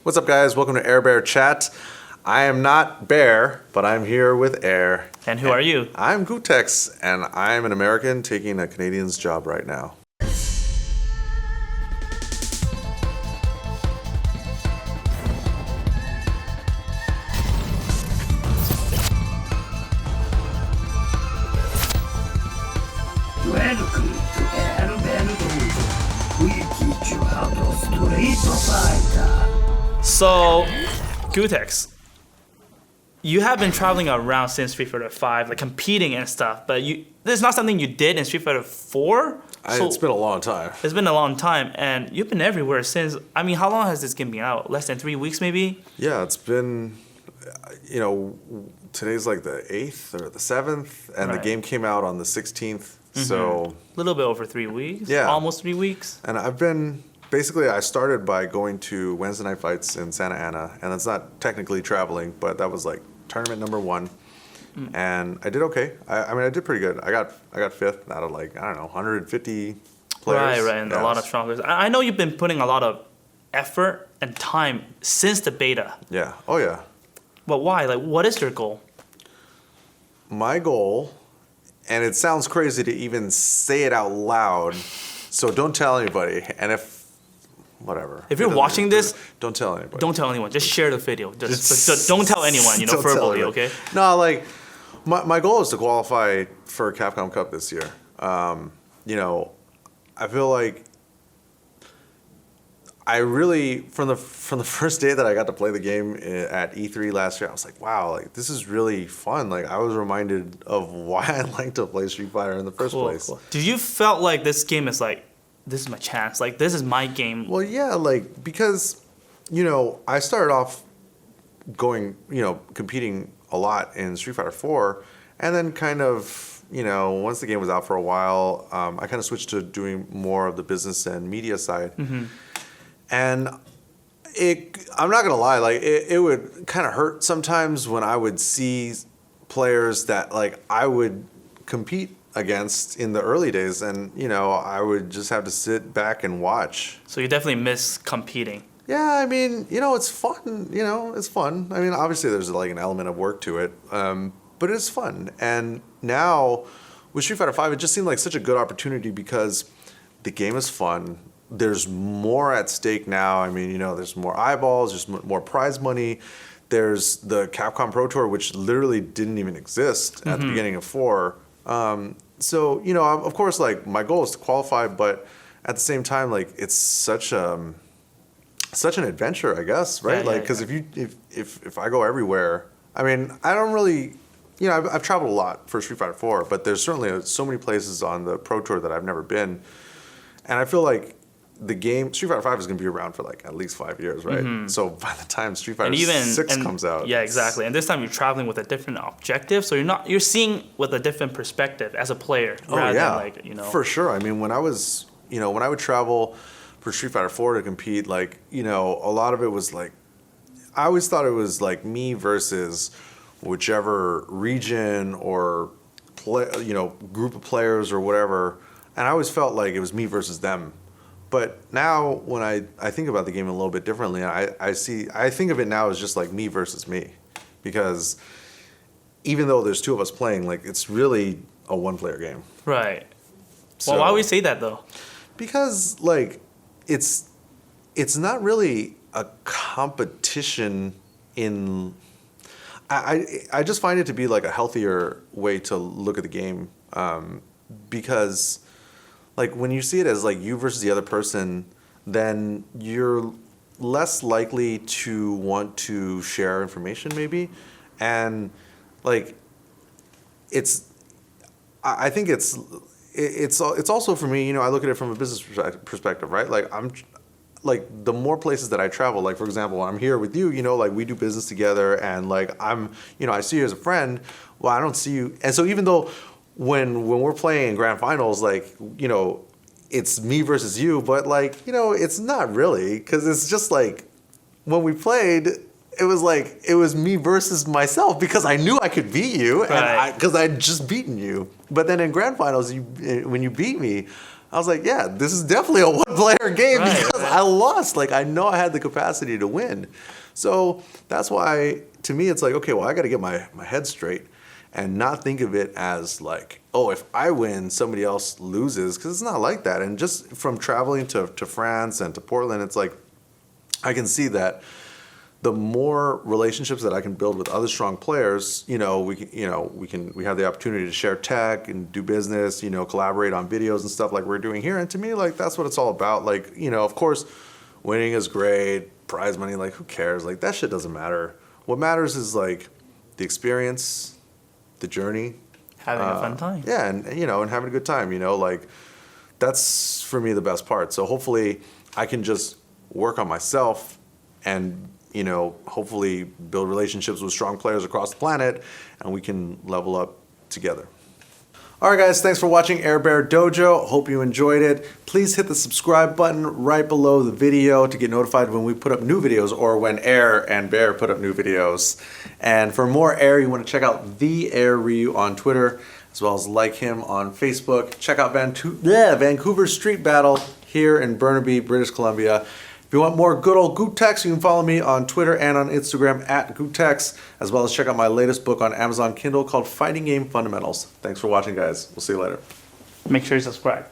What's up, guys? Welcome to AirBehr Chat. I am not Bear, but I'm here with Air. And who are you? I'm Gooteck, and I'm an American taking a Canadian's job right now. Welcome to AirBehr. We teach you how to Street Fighter. So, Gooteck, you have been traveling around since Street Fighter 5, like competing and stuff, but this is not something you did in Street Fighter 4? It's been a long time. It's been a long time, and you've been everywhere since. I mean, how long has this game been out? Less than 3 weeks, maybe? Yeah, it's been, today's like the 8th or the 7th, and the game came out on the 16th, so... A little bit over 3 weeks? Yeah. Almost 3 weeks? And I've been... Basically, I started by going to Wednesday night fights in Santa Ana, and that's not technically traveling, but that was like tournament number 1, and I did okay. I mean, I did pretty good. I got 5th out of 150 players. Right, and a lot of strong players. I know you've been putting a lot of effort and time since the beta. Yeah. Oh yeah. But why? Like, what is your goal? My goal, and it sounds crazy to even say it out loud, so don't tell anybody. And whatever. If you're watching this, don't tell anybody. Don't tell anyone. Just share the video. Just don't tell anyone, Don't verbally, tell okay? No, my goal is to qualify for Capcom Cup this year. I feel like I really from the first day that I got to play the game at E3 last year, I was like, wow, this is really fun. Like, I was reminded of why I like to play Street Fighter in the first place. Cool. Did you felt like this game is like, this is my chance, like this is my game? Well, yeah, because I started off going, competing a lot in Street Fighter 4, and then kind of, once the game was out for a while, I kind of switched to doing more of the business and media side. And I'm not gonna lie, it would kind of hurt sometimes when I would see players that I would compete against in the early days, and I would just have to sit back and watch. So you definitely miss competing. Yeah, I mean, it's fun. It's fun. I mean, obviously there's an element of work to it, but it's fun. And now with Street Fighter 5, it just seemed like such a good opportunity because the game is fun. There's more at stake now. I mean, there's more eyeballs. There's more prize money. There's the Capcom Pro Tour, which literally didn't even exist at the beginning of 4. So, of course, my goal is to qualify, but at the same time, it's such an adventure, I guess, right? Because if I go everywhere, I mean, I don't really, I've traveled a lot for Street Fighter 4, but there's certainly so many places on the Pro Tour that I've never been, and I feel like the game Street Fighter 5 is going to be around for at least 5 years, right? So by the time Street Fighter 6 comes out, yeah, exactly. And this time you're traveling with a different objective, so you're seeing with a different perspective as a player. Than for sure. I mean, when I would travel for Street Fighter 4 to compete, a lot of it was I always thought it was me versus whichever region or group of players or whatever, and I always felt like it was me versus them. But now when I think about the game a little bit differently, I think of it now as just me versus me, because even though there's 2 of us playing, it's really a 1-player game. Right. So, well, why would we say that though? Because it's not really a competition in. I just find it to be a healthier way to look at the game, because. When you see it as you versus the other person, then you're less likely to want to share information maybe, and I think it's also for me, I look at it from a business perspective, right? The more places that I travel, for example, when I'm here with you, we do business together, and I'm, I see you as a friend. Well, I don't see you, and so even though. When we're playing in grand finals, it's me versus you, but it's not really, because it's just when we played, it was me versus myself, because I knew I could beat you, and because I'd just beaten you. But then in grand finals, when you beat me, I was like, yeah, this is definitely a one-player game Right, because right. I lost. Like, I know I had the capacity to win. So that's why, to me, it's like, okay, well, I got to get my head straight and not think of it as like, oh, if I win, somebody else loses, because it's not like that. And just from traveling to France and to Portland, it's like, I can see that the more relationships that I can build with other strong players, we have the opportunity to share tech and do business, collaborate on videos and stuff like we're doing here. And to me, like, that's what it's all about. Like, of course, winning is great, prize money, like, who cares? Like, that shit doesn't matter. What matters is like the experience, the journey, Having a fun time. yeah, and having a good time. Like, that's for me the best part. So hopefully, I can just work on myself and hopefully build relationships with strong players across the planet, and we can level up together. All right, guys, thanks for watching AirBehr Dojo. Hope you enjoyed it. Please hit the subscribe button right below the video to get notified when we put up new videos or when Air and Bear put up new videos. And for more Air, you want to check out the Air Ryu on Twitter, as well as like him on Facebook. Check out Vancouver Street Battle here in Burnaby, British Columbia. If you want more good old Gooteck, you can follow me on Twitter and on Instagram at Gooteck, as well as check out my latest book on Amazon Kindle called Fighting Game Fundamentals. Thanks for watching, guys. We'll see you later. Make sure you subscribe.